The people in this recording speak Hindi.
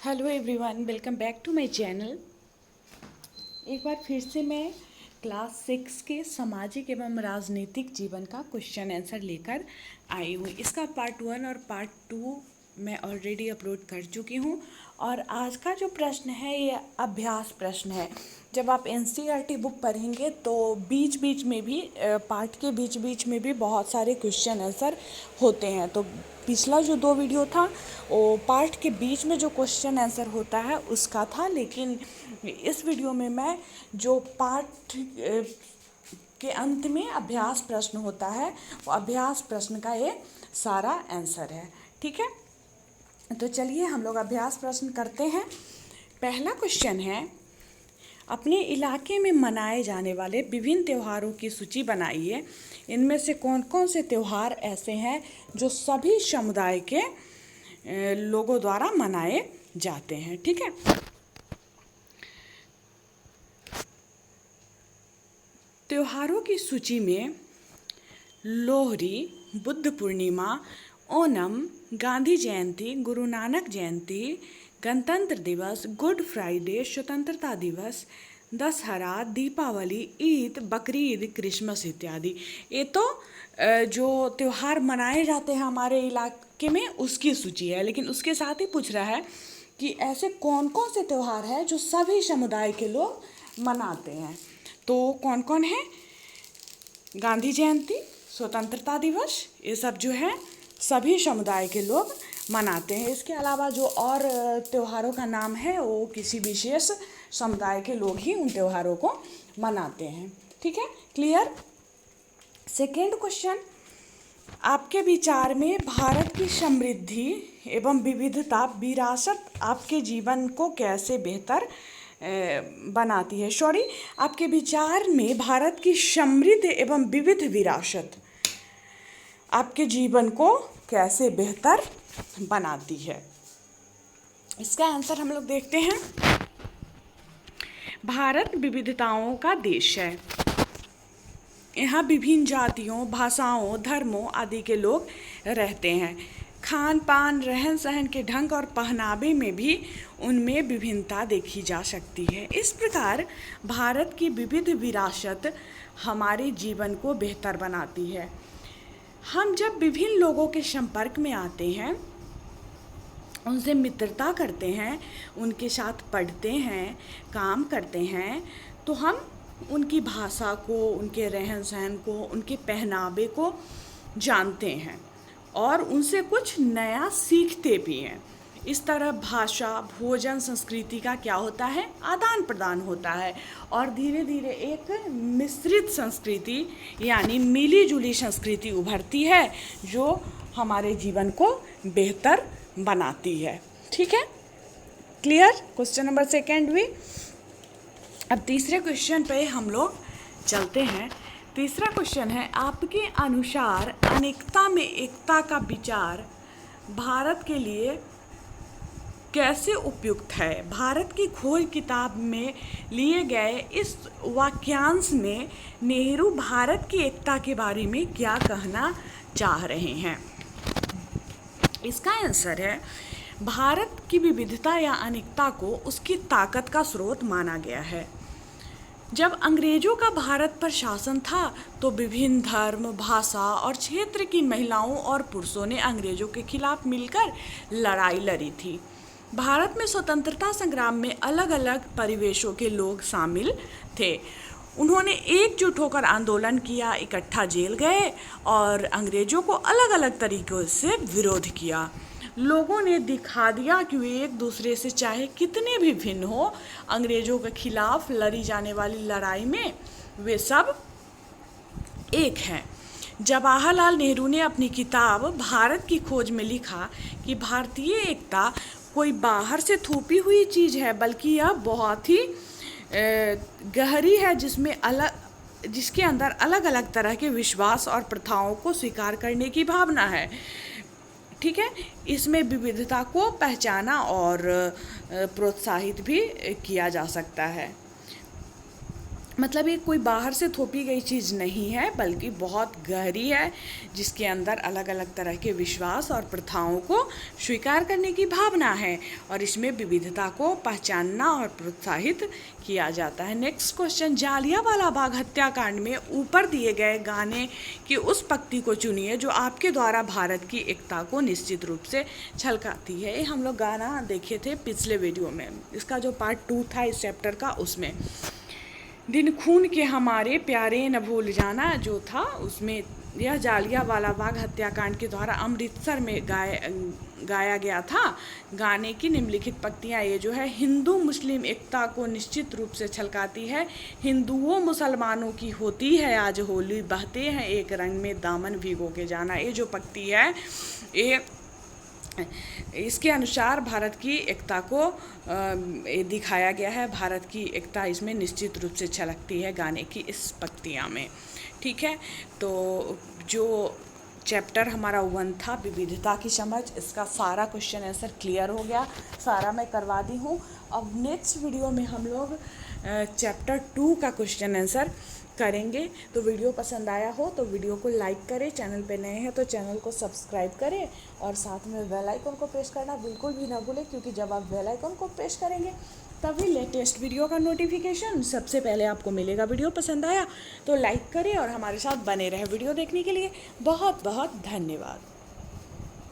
Hello everyone, welcome back to my channel. एक बार फिर से मैं क्लास 6 के सामाजिक एवं राजनीतिक जीवन का क्वेश्चन आंसर लेकर आई हूँ। इसका पार्ट 1 और पार्ट 2 मैं ऑलरेडी अपलोड कर चुकी हूँ और आज का जो प्रश्न है ये अभ्यास प्रश्न है। जब आप एनसीईआरटी बुक पढ़ेंगे तो बीच बीच में भी पार्ट के बीच बीच में भी बहुत सारे क्वेश्चन आंसर होते हैं। तो पिछला जो 2 वीडियो था वो पार्ट के बीच में जो क्वेश्चन आंसर होता है उसका था, लेकिन इस वीडियो में मैं जो पार्ट के अंत में अभ्यास प्रश्न होता है वो अभ्यास प्रश्न का ये सारा आंसर है। ठीक है, तो चलिए हम लोग अभ्यास प्रश्न करते हैं। पहला क्वेश्चन है, अपने इलाके में मनाए जाने वाले विभिन्न त्योहारों की सूची बनाइए। इनमें से कौन कौन से त्योहार ऐसे हैं जो सभी समुदाय के लोगों द्वारा मनाए जाते हैं। ठीक है, त्योहारों की सूची में लोहड़ी, बुद्ध पूर्णिमा, ओणम, गांधी जयंती, गुरु नानक जयंती, गणतंत्र दिवस, गुड फ्राइडे, स्वतंत्रता दिवस, दशहरा, दीपावली, ईद, बकरीद, क्रिसमस इत्यादि। ये तो जो त्यौहार मनाए जाते हैं हमारे इलाके में उसकी सूची है, लेकिन उसके साथ ही पूछ रहा है कि ऐसे कौन कौन से त्यौहार हैं जो सभी समुदाय के लोग मनाते हैं। तो कौन कौन है? गांधी जयंती, स्वतंत्रता दिवस, ये सब जो है सभी समुदाय के लोग मनाते हैं। इसके अलावा जो और त्योहारों का नाम है वो किसी विशेष समुदाय के लोग ही उन त्योहारों को मनाते हैं। ठीक है, क्लियर। सेकेंड क्वेश्चन, आपके विचार में भारत की समृद्धि एवं विविधता विरासत आपके जीवन को कैसे बेहतर बनाती है? आपके विचार में भारत की समृद्ध एवं विविध विरासत आपके जीवन को कैसे बेहतर बनाती है? इसका आंसर हम लोग देखते हैं। भारत विविधताओं का देश है। यहाँ विभिन्न जातियों, भाषाओं, धर्मों आदि के लोग रहते हैं। खान पान, रहन सहन के ढंग और पहनावे में भी उनमें विभिन्नता देखी जा सकती है। इस प्रकार भारत की विविध विरासत हमारे जीवन को बेहतर बनाती है। हम जब विभिन्न लोगों के संपर्क में आते हैं, उनसे मित्रता करते हैं, उनके साथ पढ़ते हैं, काम करते हैं, तो हम उनकी भाषा को, उनके रहन सहन को, उनके पहनावे को जानते हैं और उनसे कुछ नया सीखते भी हैं। इस तरह भाषा, भोजन, संस्कृति का क्या होता है? आदान प्रदान होता है और धीरे धीरे एक मिश्रित संस्कृति यानी मिली जुली संस्कृति उभरती है जो हमारे जीवन को बेहतर बनाती है। ठीक है, क्लियर। क्वेश्चन नंबर सेकेंड भी। अब तीसरे क्वेश्चन पे हम लोग चलते हैं। तीसरा क्वेश्चन है, आपके अनुसार अनेकता में एकता का विचार भारत के लिए कैसे उपयुक्त है? भारत की खोज किताब में लिए गए इस वाक्यांश में नेहरू भारत की एकता के बारे में क्या कहना चाह रहे हैं? इसका आंसर है, भारत की विविधता या अनेकता को उसकी ताकत का स्रोत माना गया है। जब अंग्रेजों का भारत पर शासन था तो विभिन्न धर्म, भाषा और क्षेत्र की महिलाओं और पुरुषों ने अंग्रेजों के खिलाफ मिलकर लड़ाई लड़ी थी। भारत में स्वतंत्रता संग्राम में अलग अलग परिवेशों के लोग शामिल थे। उन्होंने एकजुट होकर आंदोलन किया, इकट्ठा जेल गए और अंग्रेजों को अलग अलग तरीकों से विरोध किया। लोगों ने दिखा दिया कि वे एक दूसरे से चाहे कितने भी भिन्न हो, अंग्रेजों के खिलाफ लड़ी जाने वाली लड़ाई में वे सब एक हैं। जवाहरलाल नेहरू ने अपनी किताब भारत की खोज में लिखा कि भारतीय एकता कोई बाहर से थोपी हुई चीज़ है, बल्कि यह बहुत ही गहरी है, जिसके अंदर अलग अलग तरह के विश्वास और प्रथाओं को स्वीकार करने की भावना है। ठीक है, इसमें विविधता को पहचाना और प्रोत्साहित भी किया जा सकता है। मतलब ये कोई बाहर से थोपी गई चीज़ नहीं है, बल्कि बहुत गहरी है, जिसके अंदर अलग अलग तरह के विश्वास और प्रथाओं को स्वीकार करने की भावना है, और इसमें विविधता को पहचानना और प्रोत्साहित किया जाता है। नेक्स्ट क्वेश्चन, जालियांवाला बाग हत्याकांड में ऊपर दिए गए गाने की उस पंक्ति को चुनिए जो आपके द्वारा भारत की एकता को निश्चित रूप से झलकाती है। ये हम लोग गाना देखे थे पिछले वीडियो में, इसका जो पार्ट 2 था इस चैप्टर का, उसमें दिन खून के हमारे प्यारे न भूल जाना जो था, उसमें यह जालियांवाला बाग हत्याकांड के द्वारा अमृतसर में गाया गया था। गाने की निम्नलिखित पंक्तियाँ ये जो है हिंदू मुस्लिम एकता को निश्चित रूप से झलकाती है। हिंदुओं मुसलमानों की होती है आज होली, बहते हैं एक रंग में दामन भिगो के जाना। ये जो पंक्ति है ये इसके अनुसार भारत की एकता को दिखाया गया है। भारत की एकता इसमें निश्चित रूप से झलकती है गाने की इस पंक्तियाँ में। ठीक है, तो जो चैप्टर हमारा 1 था विविधता की समझ, इसका सारा क्वेश्चन आंसर क्लियर हो गया, सारा मैं करवा दी हूँ। अब नेक्स्ट वीडियो में हम लोग चैप्टर 2 का क्वेश्चन आंसर करेंगे। तो वीडियो पसंद आया हो तो वीडियो को लाइक करें, चैनल पे नए हैं तो चैनल को सब्सक्राइब करें, और साथ में बेल आइकन को प्रेस करना बिल्कुल भी ना भूलें, क्योंकि जब आप बेल आइकन को प्रेस करेंगे तभी लेटेस्ट वीडियो का नोटिफिकेशन सबसे पहले आपको मिलेगा। वीडियो पसंद आया तो लाइक करें और हमारे साथ बने रहे। वीडियो देखने के लिए बहुत बहुत धन्यवाद।